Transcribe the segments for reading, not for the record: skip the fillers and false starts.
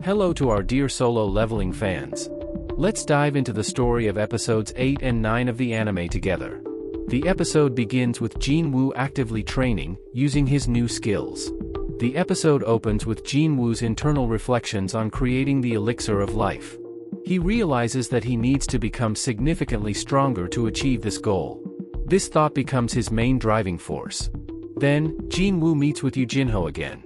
Hello to our dear solo leveling fans. Let's dive into the story of episodes 8 and 9 of the anime together. The episode begins with Jinwoo actively training, using his new skills. The episode opens with Jinwoo's internal reflections on creating the elixir of life. He realizes that he needs to become significantly stronger to achieve this goal. This thought becomes his main driving force. Then, Jinwoo meets with Jinho again.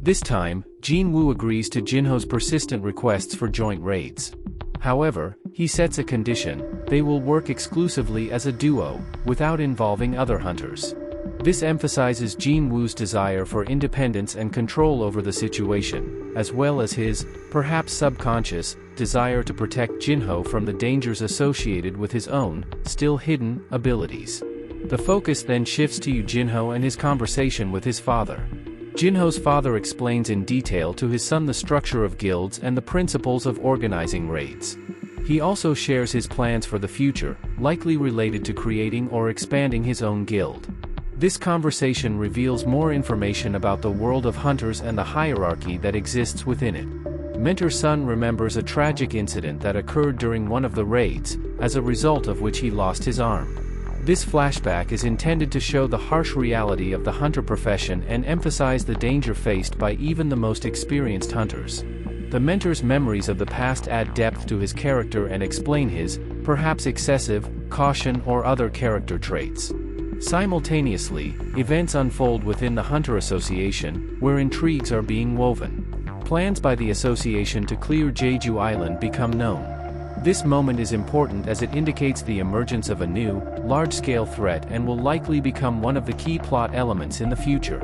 This time, Jinwoo agrees to Jinho's persistent requests for joint raids. However, he sets a condition: they will work exclusively as a duo, without involving other hunters. This emphasizes Jinwoo's desire for independence and control over the situation, as well as his, perhaps subconscious, desire to protect Jinho from the dangers associated with his own, still hidden, abilities. The focus then shifts to Jinho and his conversation with his father. Jinho's father explains in detail to his son the structure of guilds and the principles of organizing raids. He also shares his plans for the future, likely related to creating or expanding his own guild. This conversation reveals more information about the world of hunters and the hierarchy that exists within it. Mentor-son remembers a tragic incident that occurred during one of the raids, as a result of which he lost his arm. This flashback is intended to show the harsh reality of the hunter profession and emphasize the danger faced by even the most experienced hunters. The mentor's memories of the past add depth to his character and explain his, perhaps excessive, caution or other character traits. Simultaneously, events unfold within the Hunter Association, where intrigues are being woven. Plans by the association to clear Jeju Island become known. This moment is important as it indicates the emergence of a new, large-scale threat and will likely become one of the key plot elements in the future.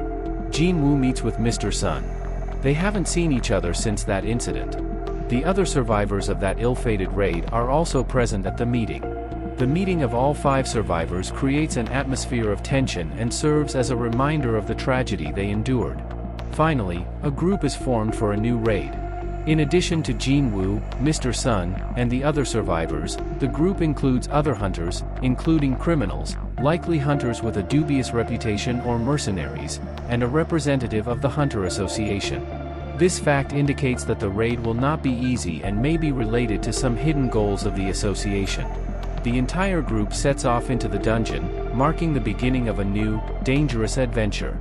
Jinwoo meets with Mr. Sun. They haven't seen each other since that incident. The other survivors of that ill-fated raid are also present at the meeting. The meeting of all 5 survivors creates an atmosphere of tension and serves as a reminder of the tragedy they endured. Finally, a group is formed for a new raid. In addition to Jinwoo, Mr. Sun, and the other survivors, the group includes other hunters, including criminals, likely hunters with a dubious reputation or mercenaries, and a representative of the Hunter Association. This fact indicates that the raid will not be easy and may be related to some hidden goals of the association. The entire group sets off into the dungeon, marking the beginning of a new, dangerous adventure.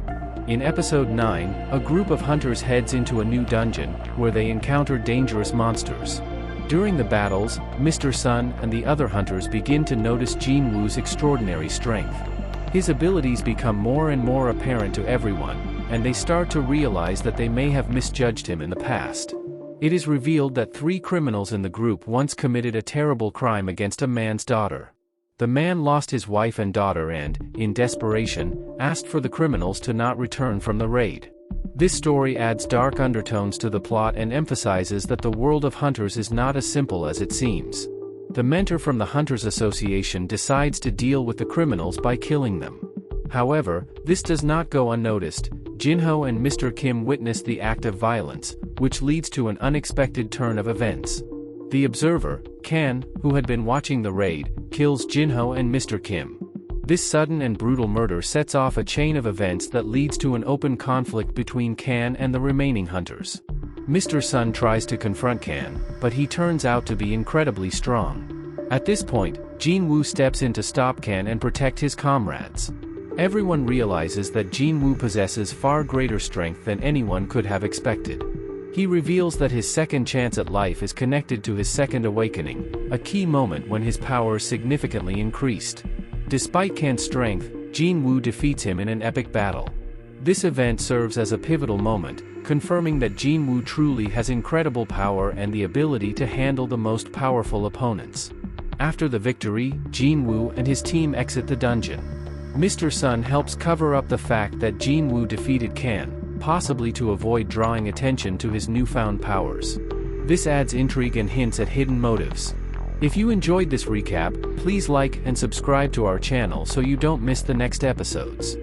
In episode 9, a group of hunters heads into a new dungeon, where they encounter dangerous monsters. During the battles, Mr. Sun and the other hunters begin to notice Jinwoo's extraordinary strength. His abilities become more and more apparent to everyone, and they start to realize that they may have misjudged him in the past. It is revealed that 3 criminals in the group once committed a terrible crime against a man's daughter. The man lost his wife and daughter and, in desperation, asked for the criminals to not return from the raid. This story adds dark undertones to the plot and emphasizes that the world of hunters is not as simple as it seems. The mentor from the Hunters Association decides to deal with the criminals by killing them. However, this does not go unnoticed. Jinho and Mr. Kim witness the act of violence, which leads to an unexpected turn of events. The observer, Kan, who had been watching the raid, kills Jinho and Mr. Kim. This sudden and brutal murder sets off a chain of events that leads to an open conflict between Kan and the remaining hunters. Mr. Sun tries to confront Kan, but he turns out to be incredibly strong. At this point, Jinwoo steps in to stop Kan and protect his comrades. Everyone realizes that Jinwoo possesses far greater strength than anyone could have expected. He reveals that his second chance at life is connected to his second awakening, a key moment when his powers significantly increased. Despite Kan's strength, Jinwoo defeats him in an epic battle. This event serves as a pivotal moment, confirming that Jinwoo truly has incredible power and the ability to handle the most powerful opponents. After the victory, Jinwoo and his team exit the dungeon. Mr. Sun helps cover up the fact that Jinwoo defeated Kan, possibly to avoid drawing attention to his newfound powers. This adds intrigue and hints at hidden motives. If you enjoyed this recap, please like and subscribe to our channel so you don't miss the next episodes.